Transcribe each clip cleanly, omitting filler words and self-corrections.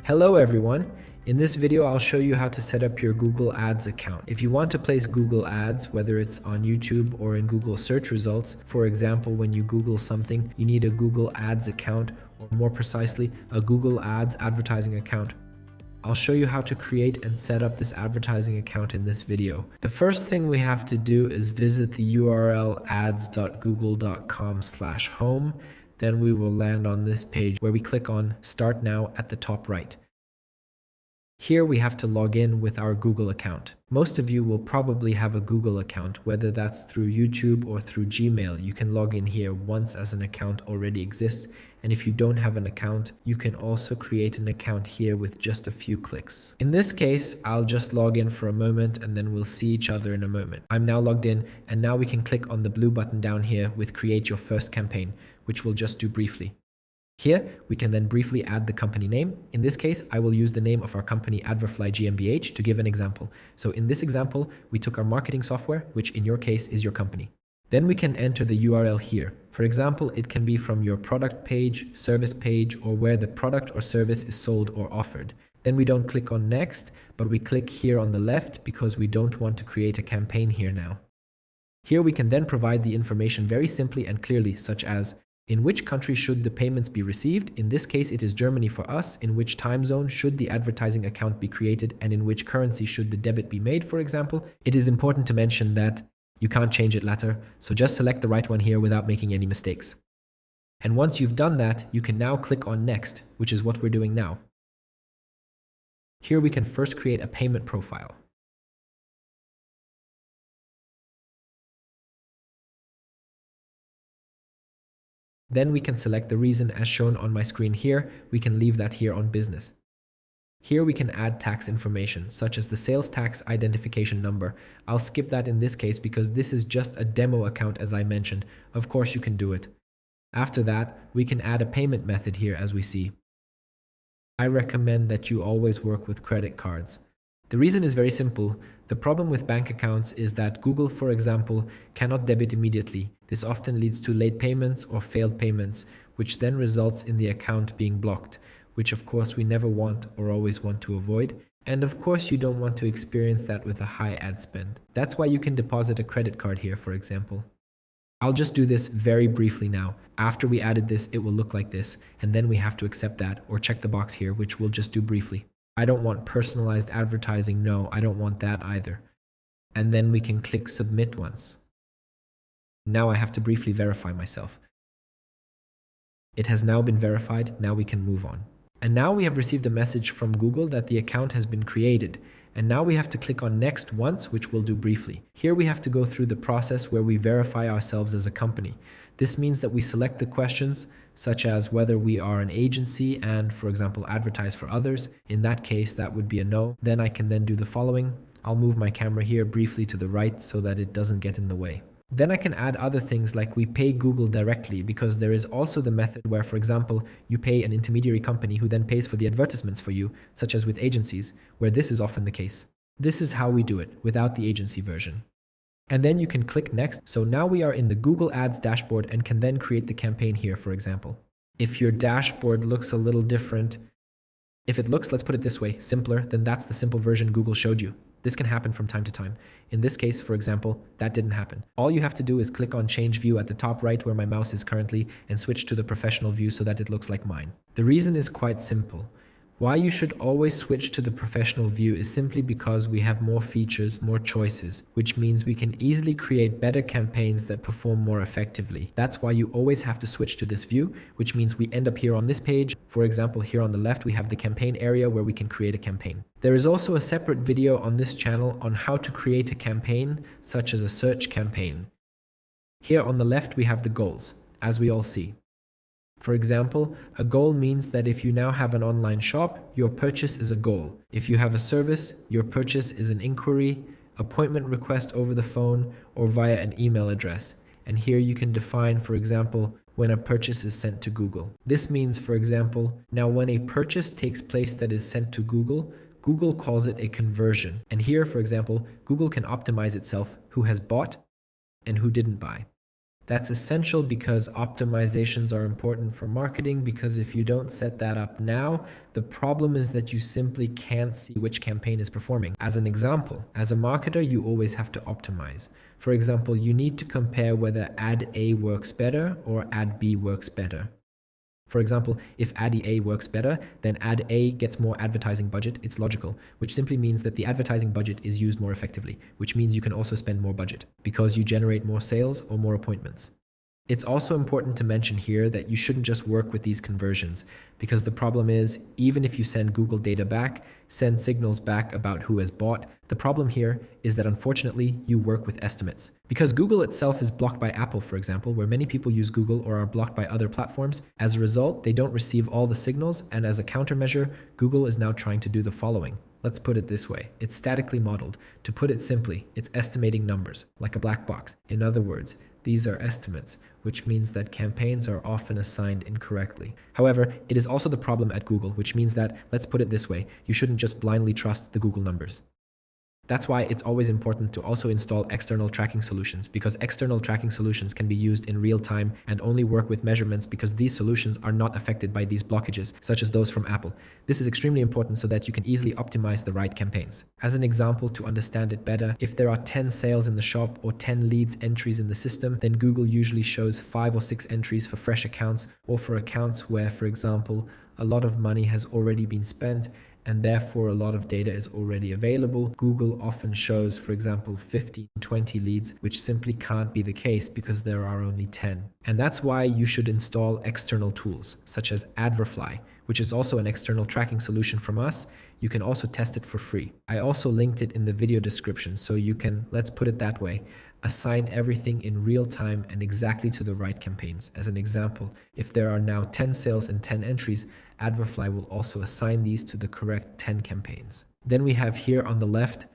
Hello everyone. In this video, I'll show you how to set up your Google Ads account. If you want to place Google Ads, whether it's on YouTube or in Google search results, for example, when you Google something, you need a Google Ads account, or more precisely, a Google Ads advertising account. I'll show you how to create and set up this advertising account in this video. The first thing we have to do is visit the URL ads.google.com/home. Then we will land on this page where we click on Start Now at the top right. Here we have to log in with our Google account. Most of you will probably have a Google account, whether that's through YouTube or through Gmail. You can log in here once as an account already exists. And if you don't have an account, you can also create an account here with just a few clicks. In this case, I'll just log in for a moment and then we'll see each other in a moment. I'm now logged in, and now we can click on the blue button down here with Create Your First Campaign, which we'll just do briefly. Here, we can then briefly add the company name. In this case, I will use the name of our company Adverfly GmbH to give an example. So in this example, we took our marketing software, which in your case is your company. Then we can enter the URL here. For example, it can be from your product page, service page, or where the product or service is sold or offered. Then we don't click on next, but we click here on the left because we don't want to create a campaign here now. Here we can then provide the information very simply and clearly, such as in which country should the payments be received? In this case, it is Germany for us. In which time zone should the advertising account be created? And in which currency should the debit be made, for example? It is important to mention that you can't change it later, so just select the right one here without making any mistakes. And once you've done that, you can now click on Next, which is what we're doing now. Here we can first create a payment profile. Then we can select the reason as shown on my screen here. We can leave that here on business. Here we can add tax information, such as the sales tax identification number. I'll skip that in this case because this is just a demo account as I mentioned. Of course you can do it. After that, we can add a payment method here as we see. I recommend that you always work with credit cards. The reason is very simple. The problem with bank accounts is that Google, for example, cannot debit immediately. This often leads to late payments or failed payments, which then results in the account being blocked, which of course we never want or always want to avoid. And of course you don't want to experience that with a high ad spend. That's why you can deposit a credit card here, for example. I'll just do this very briefly now. After we added this, it will look like this, and then we have to accept that or check the box here, which we'll just do briefly. I don't want personalized advertising. No, I don't want that either. And then we can click Submit once. Now I have to briefly verify myself. It has now been verified. Now we can move on. And now we have received a message from Google that the account has been created. And now we have to click on Next once, which we'll do briefly. Here we have to go through the process where we verify ourselves as a company. This means that we select the questions, such as whether we are an agency and, for example, advertise for others. In that case, that would be a no. Then I can then do the following. I'll move my camera here briefly to the right so that it doesn't get in the way. Then I can add other things like we pay Google directly, because there is also the method where, for example, you pay an intermediary company who then pays for the advertisements for you, such as with agencies, where this is often the case. This is how we do it without the agency version. And then you can click Next. So now we are in the Google Ads dashboard and can then create the campaign here, for example. If your dashboard looks a little different, if it looks, let's put it this way, simpler, then that's the simple version Google showed you. This can happen from time to time. In this case, for example, that didn't happen. All you have to do is click on Change View at the top right where my mouse is currently and switch to the professional view so that it looks like mine. The reason is quite simple. Why you should always switch to the professional view is simply because we have more features, more choices, which means we can easily create better campaigns that perform more effectively. That's why you always have to switch to this view, which means we end up here on this page. For example, here on the left, we have the campaign area where we can create a campaign. There is also a separate video on this channel on how to create a campaign, such as a search campaign. Here on the left, we have the goals, as we all see. For example, a goal means that if you now have an online shop, your purchase is a goal. If you have a service, your purchase is an inquiry, appointment request over the phone, or via an email address. And here you can define, for example, when a purchase is sent to Google. This means, for example, now when a purchase takes place that is sent to Google, Google calls it a conversion. And here, for example, Google can optimize itself who has bought and who didn't buy. That's essential because optimizations are important for marketing, because if you don't set that up now, the problem is that you simply can't see which campaign is performing. As an example, as a marketer, you always have to optimize. For example, you need to compare whether ad A works better or ad B works better. For example, if ad A works better, then ad A gets more advertising budget. It's logical, which simply means that the advertising budget is used more effectively, which means you can also spend more budget because you generate more sales or more appointments. It's also important to mention here that you shouldn't just work with these conversions, because the problem is, even if you send Google data back, send signals back about who has bought, the problem here is that unfortunately you work with estimates. Because Google itself is blocked by Apple, for example, where many people use Google or are blocked by other platforms, as a result, they don't receive all the signals, and as a countermeasure, Google is now trying to do the following. Let's put it this way. It's statically modeled. To put it simply, it's estimating numbers, like a black box. In other words, these are estimates, which means that campaigns are often assigned incorrectly. However, it is also the problem at Google, which means that, let's put it this way, you shouldn't just blindly trust the Google numbers. That's why it's always important to also install external tracking solutions, because external tracking solutions can be used in real time and only work with measurements because these solutions are not affected by these blockages, such as those from Apple. This is extremely important so that you can easily optimize the right campaigns. As an example, to understand it better, if there are 10 sales in the shop or 10 leads entries in the system, then Google usually shows 5 or 6 entries for fresh accounts or for accounts where, for example, a lot of money has already been spent and therefore a lot of data is already available. Google often shows, for example, 15, 20 leads, which simply can't be the case because there are only 10. And that's why you should install external tools, such as Adverfly, which is also an external tracking solution from us. You can also test it for free. I also linked it in the video description, so you can, let's put it that way, assign everything in real time and exactly to the right campaigns. As an example, if there are now 10 sales and 10 entries, Adverfly will also assign these to the correct 10 campaigns. Then we have here on the left,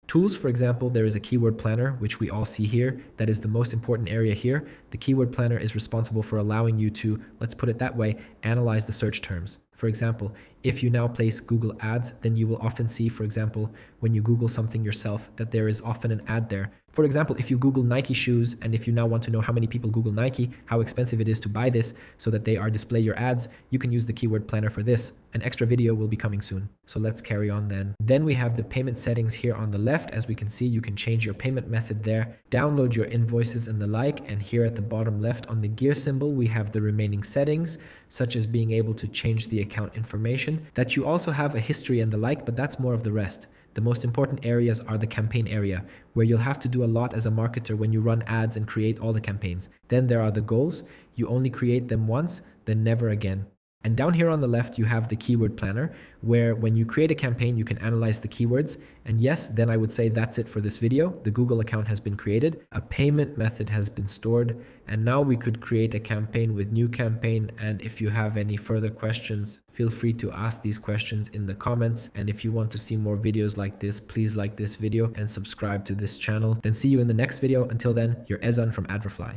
tools. For example, there is a keyword planner, which we all see here. That is the most important area here. The keyword planner is responsible for allowing you to, let's put it that way, analyze the search terms. For example, if you now place Google ads, then you will often see, for example, when you Google something yourself, that there is often an ad there. For example, if you Google Nike shoes, and if you now want to know how many people Google Nike, how expensive it is to buy this so that they are display your ads, you can use the keyword planner for this. An extra video will be coming soon. So let's carry on then. Then we have the payment settings here on the left. As we can see, you can change your payment method there, download your invoices and the like. And here at the bottom left on the gear symbol, we have the remaining settings, such as being able to change the account information, that you also have a history and the like, but that's more of the rest. The most important areas are the campaign area, where you'll have to do a lot as a marketer when you run ads and create all the campaigns. Then there are the goals. You only create them once, then never again. And down here on the left, you have the keyword planner, where when you create a campaign, you can analyze the keywords. And yes, then I would say that's it for this video. The Google account has been created, a payment method has been stored, and now we could create a campaign with new campaign. And if you have any further questions, feel free to ask these questions in the comments. And if you want to see more videos like this, please like this video and subscribe to this channel. Then see you in the next video. Until then, you're Ezan from Adverfly.